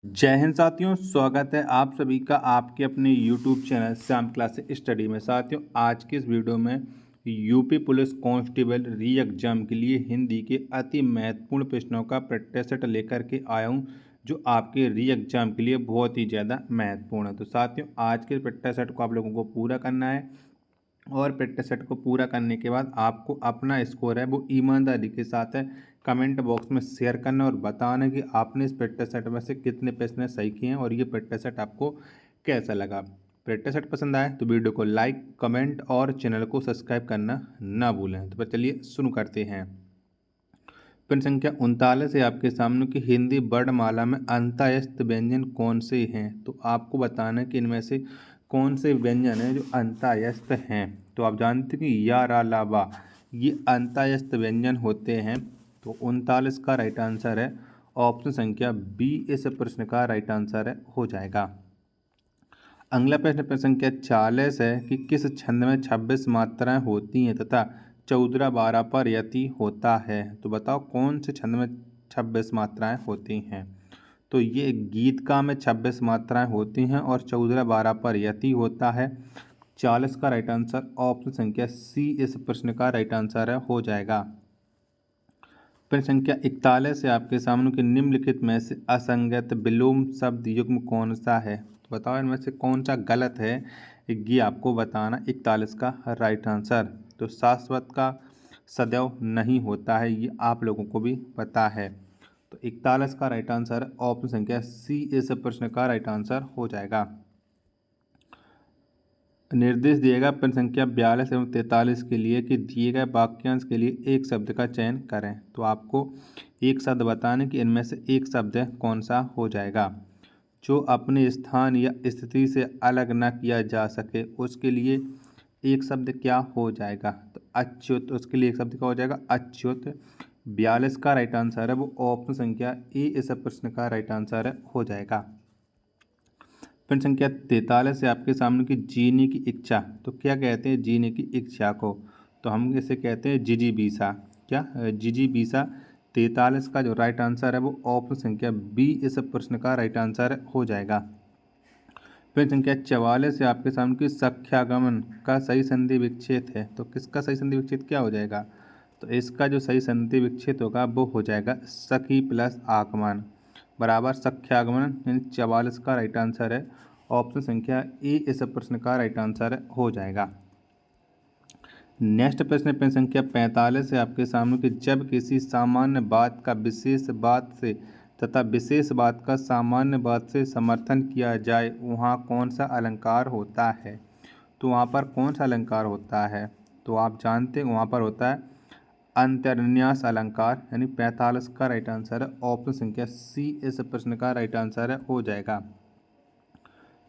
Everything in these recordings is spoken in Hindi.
जय हिंद साथियों, स्वागत है आप सभी का आपके अपने YouTube channel Shyam classes study में। साथियों, आज के इस वीडियो में यूपी पुलिस कांस्टेबल री एग्जाम के लिए हिंदी के अति महत्वपूर्ण प्रश्नों का प्रैक्टिस सेट लेकर के आया हूं, जो आपके री एग्जाम के लिए बहुत ही ज़्यादा महत्वपूर्ण है। तो साथियों, आज के प्रैक्टिस सेट को आप लोगों को पूरा करना है और प्रैक्टिस सेट को पूरा करने के बाद आपको अपना स्कोर है वो ईमानदारी के साथ है कमेंट बॉक्स में शेयर करना और बताना कि आपने इस प्रैक्टिस सेट में से कितने प्रश्न सही किए हैं और ये प्रैक्टिस सेट आपको कैसा लगा। प्रैक्टिस सेट पसंद आए तो वीडियो को लाइक, कमेंट और चैनल को सब्सक्राइब करना ना भूलें। तो फिर चलिए शुरू करते हैं। प्रश्न संख्या 39 है आपके सामने कि हिंदी वर्णमाला में अंतःस्थ व्यंजन कौन से हैं। तो आपको बताना है कि इनमें से कौन से व्यंजन हैं जो अंतःस्थ हैं। तो आप जानते हैं कि या, रा, ला, वा ये अंतःस्थ व्यंजन होते हैं। तो 39 का राइट आंसर है ऑप्शन संख्या बी इस प्रश्न का राइट आंसर हो जाएगा। अगला प्रश्न संख्या 40 है कि किस छंद में 26 मात्राएं होती हैं तथा 14 12 पर यति होता है। तो बताओ कौन से छंद में 26 मात्राएं होती हैं। तो ये गीत का में 26 मात्राएं होती हैं और 14 12 पर यति होता है। 40 का राइट आंसर ऑप्शन संख्या सी इस प्रश्न का राइट आंसर हो जाएगा। प्रश्न संख्या 41 है आपके सामने कि निम्नलिखित में से असंगत विलोम शब्द युग्म कौन सा है। तो बताओ इनमें से कौन सा गलत है, ये आपको बताना। 41 का राइट आंसर तो शाश्वत का सदैव नहीं होता है, ये आप लोगों को भी पता है। तो 41 का राइट आंसर ऑप्शन संख्या सी इस प्रश्न का राइट आंसर हो जाएगा। निर्देश दिएगा प्रश्न संख्या 42 एवं 43 के लिए कि दिए गए वाक्यांश के लिए एक शब्द का चयन करें। तो आपको एक शब्द बताने कि इनमें से एक शब्द कौन सा हो जाएगा। जो अपने स्थान या स्थिति से अलग न किया जा सके उसके लिए एक शब्द क्या हो जाएगा। तो अच्युत, उसके लिए एक शब्द क्या हो जाएगा, अच्युत। 42 का राइट आंसर है वो ऑप्शन संख्या ए इस प्रश्न का राइट आंसर हो जाएगा। प्रश्न संख्या 43 है आपके सामने की जीने की इच्छा। तो क्या कहते हैं जीने की इच्छा को। तो हम इसे कहते हैं जिजीबीसा। क्या जिजीबीसा। 43 का जो राइट आंसर है वो ऑप्शन संख्या बी इस प्रश्न का राइट आंसर हो जाएगा। प्रश्न संख्या 44 है आपके सामने की सख्यागमन का सही संधि विच्छेद है। तो किसका सही संधि विच्छेद क्या हो जाएगा। तो इसका जो सही संधि विच्छेद होगा वो हो जाएगा सखी प्लस आगमन बराबर सख्यागमन, यानी 44 का राइट आंसर है ऑप्शन संख्या ए इस प्रश्न का राइट आंसर हो जाएगा। नेक्स्ट प्रश्न संख्या 45 है आपके सामने कि जब किसी सामान्य बात का विशेष बात से तथा विशेष बात का सामान्य बात से समर्थन किया जाए वहाँ कौन सा अलंकार होता है। तो वहाँ पर कौन सा अलंकार होता है। तो आप जानते हैं वहाँ पर होता है अंतर्न्यास अलंकार, यानी 45 का राइट आंसर है ऑप्शन संख्या सी इस प्रश्न का राइट आंसर हो जाएगा।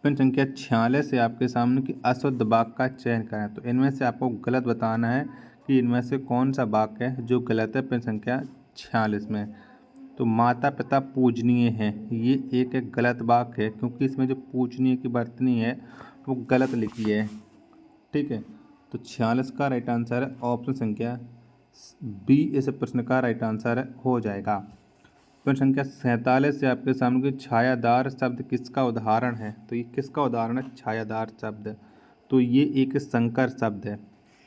प्रश्न संख्या 46 है आपके सामने कि अशुद्ध वाक्य का चयन करें। तो इनमें से आपको गलत बताना है कि इनमें से कौन सा वाक्य है जो गलत है। प्रश्न संख्या 46 में तो माता पिता पूजनीय हैं, ये एक गलत वाक्य है क्योंकि इसमें जो पूजनीय की वर्तनी है वो गलत लिखी है। ठीक है, तो 46 का राइट आंसर है ऑप्शन संख्या बी इस प्रश्न का राइट आंसर हो जाएगा। प्रश्न संख्या 47 से आपके सामने छायादार शब्द किसका उदाहरण है। तो ये किसका उदाहरण है छायादार शब्द। तो ये एक संकर शब्द है।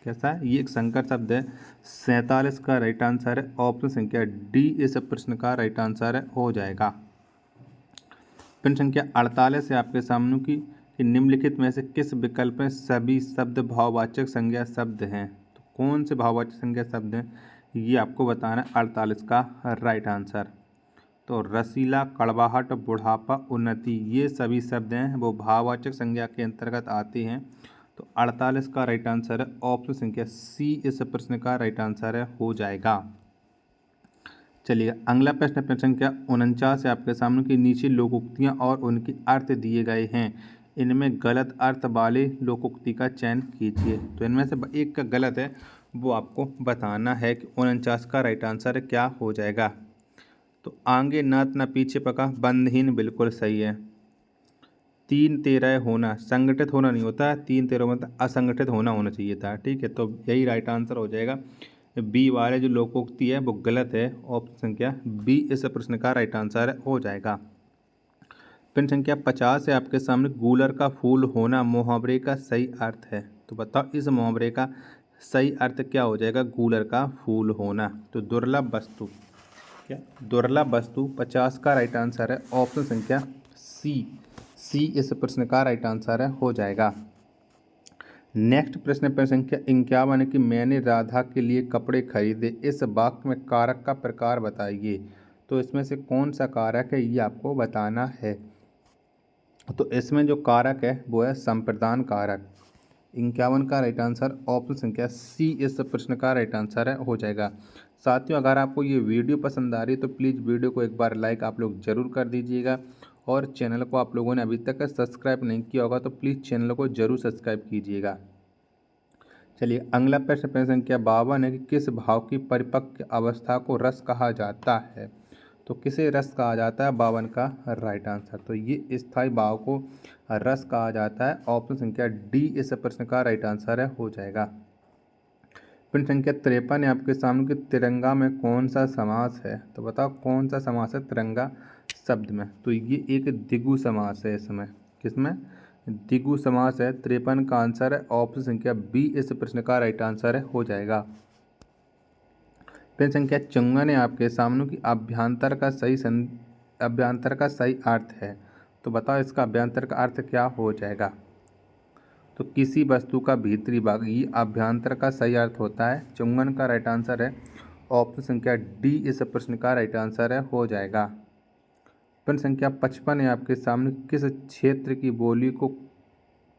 कैसा है, ये एक संकर शब्द है। 47 का राइट आंसर है ऑप्शन संख्या डी इस प्रश्न का राइट आंसर हो जाएगा। प्रश्न संख्या 48 है आपके सामने कि निम्नलिखित में से किस विकल्प में सभी शब्द भाववाचक संज्ञा शब्द हैं। तो कौन से भाववाचक संज्ञा शब्द हैं ये आपको बताना है। 48 का राइट आंसर तो रसीला, कड़वाहट, बुढ़ापा, उन्नति ये सभी शब्द हैं वो भाववाचक संज्ञा के अंतर्गत आते हैं। तो 48 का राइट आंसर है ऑप्शन संख्या सी इस प्रश्न का राइट आंसर हो जाएगा। चलिए अगला प्रश्न संख्या 49 है आपके सामने की नीचे लोकोक्तियाँ और उनके अर्थ दिए गए हैं, इनमें गलत अर्थ वाले लोकोक्ति का चयन कीजिए। तो इनमें से एक का गलत है वो आपको बताना है कि 49 का राइट आंसर क्या हो जाएगा। तो आगे नात न पीछे पका बंधहीन बिल्कुल सही है। 3 13 होना संगठित होना नहीं होता है, 3 13 मतलब असंगठित होना चाहिए था। ठीक है, तो यही राइट आंसर हो जाएगा। बी वाले जो लोकोक्ति है वो गलत है, ऑप्शन संख्या बी इस प्रश्न का राइट आंसर हो जाएगा। प्रश्न संख्या 50 है आपके सामने, गूलर का फूल होना मुहावरे का सही अर्थ है। तो बताओ इस मुहावरे का सही अर्थ क्या हो जाएगा, गूलर का फूल होना। तो दुर्लभ वस्तु, क्या दुर्लभ वस्तु 50 का राइट आंसर है ऑप्शन संख्या सी इस प्रश्न का राइट आंसर है हो जाएगा। नेक्स्ट प्रश्न संख्या 51 है कि मैंने राधा के लिए कपड़े खरीदे, इस वाक्य में कारक का प्रकार बताइए। तो इसमें से कौन सा कारक है ये आपको बताना है। तो इसमें जो कारक है वो है संप्रदान कारक। 51 का राइट आंसर ऑप्शन संख्या सी इस प्रश्न का राइट आंसर है हो जाएगा। साथियों अगर आपको ये वीडियो पसंद आ रही है तो प्लीज़ वीडियो को एक बार लाइक आप लोग ज़रूर कर दीजिएगा, और चैनल को आप लोगों ने अभी तक सब्सक्राइब नहीं किया होगा तो प्लीज़ चैनल को ज़रूर सब्सक्राइब कीजिएगा। चलिए अगला प्रश्न संख्या 52 है कि किस भाव की परिपक्व अवस्था को रस कहा जाता है। तो किसे रस कहा जाता है, 52 का राइट आंसर। तो ये स्थायी भाव को रस कहा जाता है, ऑप्शन संख्या डी इस प्रश्न का राइट आंसर है हो जाएगा। प्रश्न संख्या 53 है आपके सामने कि तिरंगा में कौन सा समास है। तो बताओ कौन सा समास है तिरंगा शब्द में। तो ये एक द्विगु समास है, इसमें किसमें द्विगु समास है। 53 का आंसर है ऑप्शन संख्या बी इस प्रश्न का राइट आंसर है हो जाएगा। प्रश्न संख्या 54 है आपके सामने कि अभ्यंतर का सही अर्थ है। तो बताओ इसका अभ्यंतर का अर्थ क्या हो जाएगा। तो किसी वस्तु का भीतरी भाग, ये अभ्यंतर का सही अर्थ होता है। 54 का राइट आंसर है ऑप्शन संख्या डी इस प्रश्न का राइट आंसर है हो जाएगा। प्रश्न संख्या 55 है आपके सामने, किस क्षेत्र की बोली को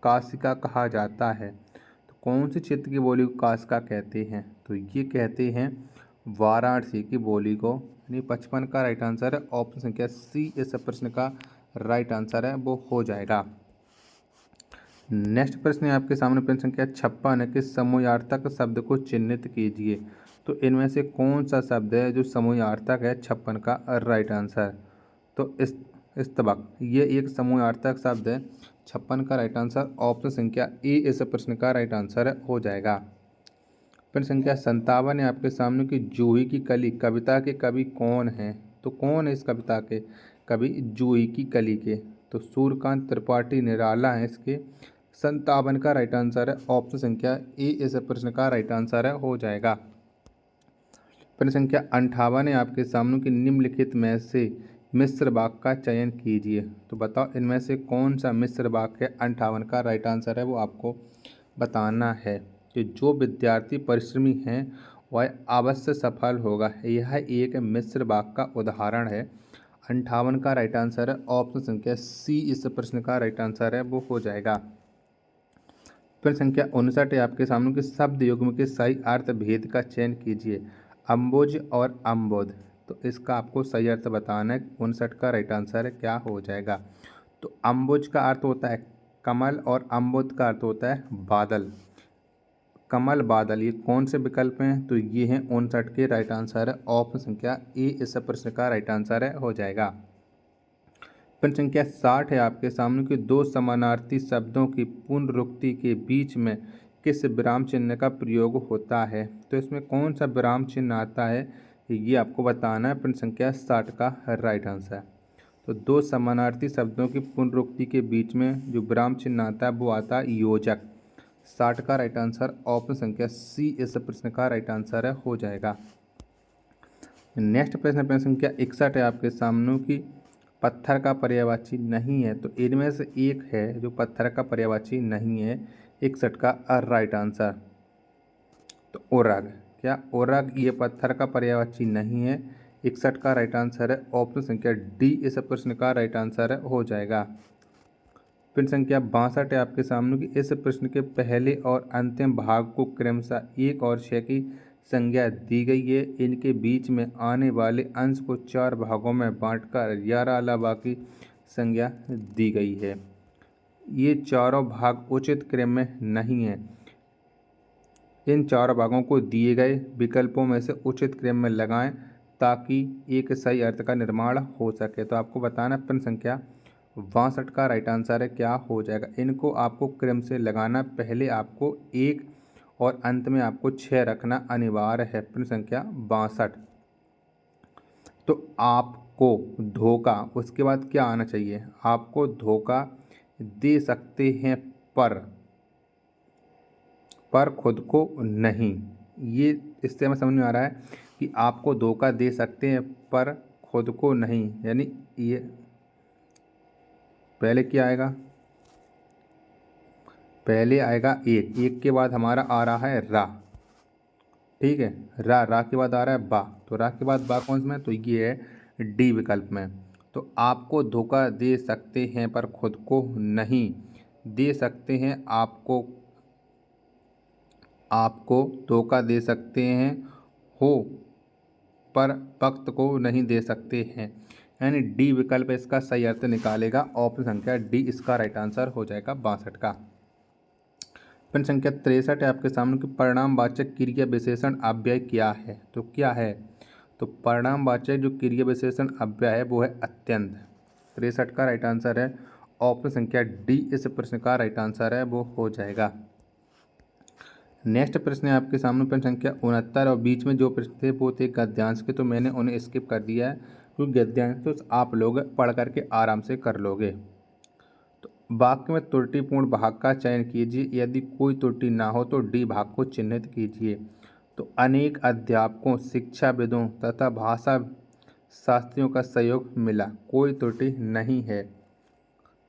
काशिका कहा जाता है। तो कौन से क्षेत्र की बोली को काशिका कहते हैं। तो ये कहते हैं वाराणसी की बोली को, यानी 55 का राइट आंसर है ऑप्शन संख्या सी इस प्रश्न का राइट आंसर है वो हो जाएगा। नेक्स्ट प्रश्न है आपके सामने प्रश्न संख्या 56 है कि समूहार्थक शब्द को चिन्हित कीजिए। तो इनमें से कौन सा शब्द है जो समूहार्थक है, 56 का राइट आंसर। तो इस्तबक ये एक समूहार्थक शब्द है, 56 का राइट आंसर ऑप्शन संख्या ए इस प्रश्न का राइट आंसर है हो जाएगा। प्रश्न संख्या 57 है आपके सामने कि जूही की कली कविता के कवि कौन हैं। तो कौन है इस कविता के कवि जूही की कली के। तो सूर्यकांत त्रिपाठी निराला है इसके। 57 का राइट आंसर है ऑप्शन संख्या ए इस प्रश्न का राइट आंसर है हो जाएगा। प्रश्न संख्या 58 है आपके सामने कि निम्नलिखित में से मिश्र वाक्य का चयन कीजिए। तो बताओ इनमें से कौन सा मिश्र वाक्य है, 58 का राइट आंसर है वो आपको बताना है। कि जो विद्यार्थी परिश्रमी हैं वह अवश्य सफल होगा, यह एक मिश्र वाक्य का उदाहरण है। 58 का राइट आंसर है ऑप्शन संख्या सी इस प्रश्न का राइट आंसर है वो हो जाएगा। प्रश्न संख्या 59 है आपके सामने कि शब्द युग्म के सही अर्थ भेद का चयन कीजिए। अम्बुज और अम्बोध, तो इसका आपको सही अर्थ बताना है। 59 का राइट आंसर है क्या हो जाएगा। तो अम्बुज का अर्थ होता है कमल और अम्बुद का अर्थ होता है बादल। कमल बादल ये कौन से विकल्प हैं। तो ये हैं 59 के राइट आंसर है ऑप्शन संख्या ए इस प्रश्न का राइट आंसर है हो जाएगा। प्रश्न संख्या 60 है आपके सामने कि दो समानार्थी शब्दों की पुनरुक्ति के बीच में किस विराम चिन्ह का प्रयोग होता है। तो इसमें कौन सा विराम चिन्ह आता है ये आपको बताना है। प्रश्न संख्या 60 का राइट आंसर। तो दो समानार्थी शब्दों की पुनरुक्ति के बीच में जो विराम चिन्ह आता है वो आता है योजक। 60 का राइट आंसर ऑप्शन संख्या सी इस प्रश्न का राइट आंसर है हो जाएगा। नेक्स्ट प्रश्न संख्या 61 है आपके सामने कि पत्थर का पर्यायवाची नहीं है। तो इनमें से एक है जो पत्थर का पर्यायवाची नहीं है, 61 का राइट आंसर। तो ओरग, क्या ओरग ये पत्थर का पर्यायवाची नहीं है। 61 का राइट आंसर है ऑप्शन संख्या डी इस प्रश्न का राइट आंसर है हो जाएगा। प्रश्न संख्या 62 है आपके सामने कि इस प्रश्न के पहले और अंतिम भाग को क्रमशः 1 और 6 की संज्ञा दी गई है। इनके बीच में आने वाले अंश को 4 भागों में बांटकर 11 अलावा की संज्ञा दी गई है। ये चारों भाग उचित क्रम में नहीं है। इन चारों भागों को दिए गए विकल्पों में से उचित क्रम में लगाएं ताकि एक सही अर्थ का निर्माण हो सके। तो आपको बताना प्रश्न संख्या 62 का राइट आंसर है क्या हो जाएगा। इनको आपको क्रम से लगाना, पहले आपको 1 और अंत में आपको 6 रखना अनिवार्य है। प्रश्न संख्या 62। तो आप को धोखा, उसके बाद क्या आना चाहिए, आपको धोखा दे सकते हैं पर खुद को नहीं। ये इससे हमें समझ में आ रहा है कि आपको धोखा दे सकते हैं पर खुद को नहीं, यानी ये पहले क्या आएगा, पहले आएगा एक के बाद हमारा आ रहा है रा, ठीक है, रा के बाद आ रहा है बा, तो रा के बाद बा कौन सा में, तो ये है डी विकल्प में। तो आपको धोखा दे सकते हैं पर खुद को नहीं, दे सकते हैं, आपको धोखा दे सकते हैं हो पर वक्त को नहीं दे सकते हैं, यानी डी विकल्प इसका सही अर्थ निकालेगा। ऑप्शन संख्या डी इसका राइट आंसर हो जाएगा 62 का। प्रश्न संख्या 63 है आपके सामने कि परिणामवाचक क्रिया विशेषण अव्यय क्या है, तो क्या है, तो परिणामवाचक जो क्रिया विशेषण अव्यय है वो है अत्यंत। 63 का राइट आंसर है ऑप्शन संख्या डी इस प्रश्न का राइट आंसर है, वो हो जाएगा। नेक्स्ट प्रश्न है आपके सामने प्रश्न संख्या 69 और बीच में जो प्रश्न थे वो थे गद्यांश के, तो मैंने उन्हें स्किप कर दिया है क्योंकि गद्यांश तो आप लोग पढ़ करके आराम से कर लोगे। तो वाक्य में त्रुटिपूर्ण भाग का चयन कीजिए, यदि कोई त्रुटि ना हो तो डी भाग को चिन्हित कीजिए। तो अनेक अध्यापकों, शिक्षाविदों तथा भाषा शास्त्रियों का सहयोग मिला, कोई त्रुटि नहीं है।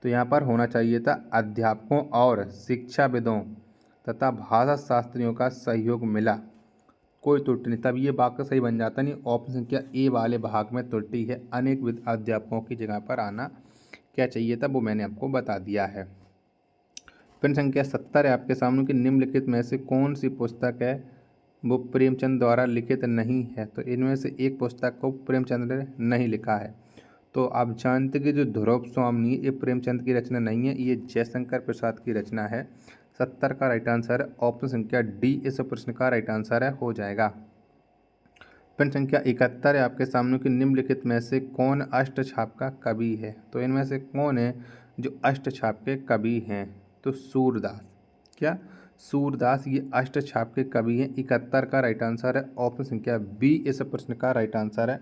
तो यहाँ पर होना चाहिए था अध्यापकों और शिक्षाविदों तथा भाषा शास्त्रियों का सहयोग मिला, कोई त्रुटि नहीं, तब ये वाक्य सही बन जाता। नहीं, ऑप्शन संख्या ए वाले भाग में त्रुटि है, अनेक अध्यापकों की जगह पर आना क्या चाहिए था वो मैंने आपको बता दिया है। प्रश्न संख्या 70 है आपके सामने कि निम्नलिखित में से कौन सी पुस्तक है वो प्रेमचंद द्वारा लिखित नहीं है, तो इनमें से एक पुस्तक को प्रेमचंद ने नहीं लिखा है। तो आप जानते कि जो ध्रुव स्वामी ये प्रेमचंद की रचना नहीं है, ये जयशंकर प्रसाद की रचना है। 70 का राइट आंसर है ऑप्शन संख्या डी इस प्रश्न का राइट आंसर है, हो जाएगा। प्रश्न संख्या 71 है आपके सामने कि निम्नलिखित में से कौन अष्टछाप का कवि है, तो इनमें से कौन है जो अष्टछाप के कवि हैं, तो सूरदास। क्या सूरदास ये अष्टछाप के कवि हैं। 71 का राइट आंसर है ऑप्शन संख्या बी इस प्रश्न का राइट आंसर है,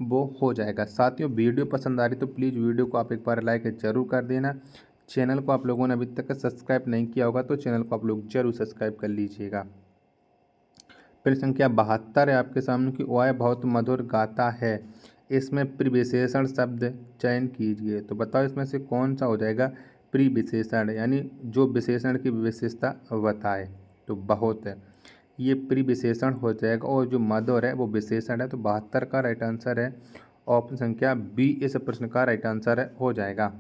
वो हो जाएगा। साथियों वीडियो पसंद आ रही तो प्लीज़ वीडियो को आप एक बार लाइक जरूर कर देना। चैनल को आप लोगों ने अभी तक सब्सक्राइब नहीं किया होगा तो चैनल को आप लोग जरूर सब्सक्राइब कर लीजिएगा। प्रश्न संख्या 72 है आपके सामने कि वह बहुत मधुर गाता है, इसमें प्रिविशेषण शब्द चयन कीजिए। तो बताओ इसमें से कौन सा हो जाएगा प्रिविशेषण, यानी जो विशेषण की विशेषता बताए। तो बहुत है, ये प्रिविशेषण हो जाएगा, और जो मधुर है वो विशेषण है। तो 72 का राइट आंसर है ऑप्शन संख्या बी इस प्रश्न का राइट आंसर है, हो जाएगा।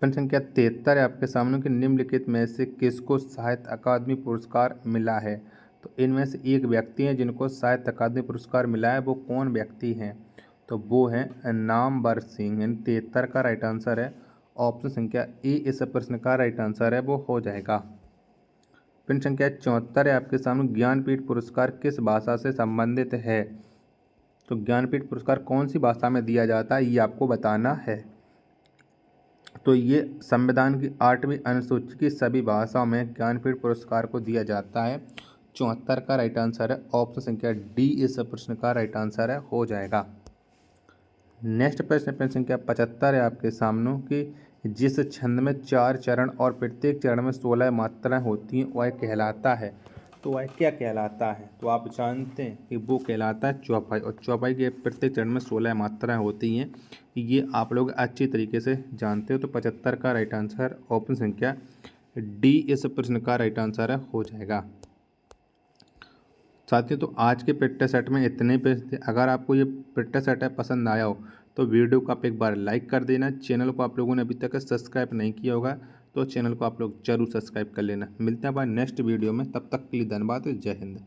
प्रश्न संख्या 73 है आपके सामने कि निम्नलिखित में से किसको साहित्य अकादमी पुरस्कार मिला है। तो इनमें से एक व्यक्ति हैं जिनको साहित्य अकादमी पुरस्कार मिला है, वो कौन व्यक्ति हैं, तो वो हैं नामवर सिंह। 73 का राइट आंसर है ऑप्शन संख्या ए इस प्रश्न का राइट आंसर है, वो हो जाएगा। प्रश्न संख्या 74 है आपके सामने ज्ञानपीठ पुरस्कार किस भाषा से संबंधित है। तो ज्ञानपीठ पुरस्कार कौन सी भाषा में दिया जाता है ये आपको बताना है। तो ये संविधान की 8वीं अनुसूची की सभी भाषाओं में ज्ञानपीठ पुरस्कार को दिया जाता है। 74 का राइट आंसर है ऑप्शन संख्या डी इस प्रश्न का राइट आंसर है, हो जाएगा। नेक्स्ट प्रश्न संख्या 75 है आपके सामने कि जिस छंद में 4 चरण और प्रत्येक चरण में 16 मात्राएं होती हैं वह कहलाता है। तो वह क्या कहलाता है, तो आप जानते हैं कि वो कहलाता है चौपाई, और चौपाई के प्रत्येक चरण में 16 मात्राएं होती हैं, ये आप लोग अच्छी तरीके से जानते हो। तो 75 का राइट आंसर ऑप्शन संख्या डी इस प्रश्न का राइट आंसर है, हो जाएगा। साथियों तो आज के प्रैक्टिस सेट में इतने प्रश्न थे। अगर आपको ये प्रैक्टिस सेट पसंद आया हो तो वीडियो को आप एक बार लाइक कर देना। चैनल को आप लोगों ने अभी तक सब्सक्राइब नहीं किया होगा तो चैनल को आप लोग जरूर सब्सक्राइब कर लेना। मिलते हैं नेक्स्ट वीडियो में, तब तक के लिए धन्यवाद। जय हिंद।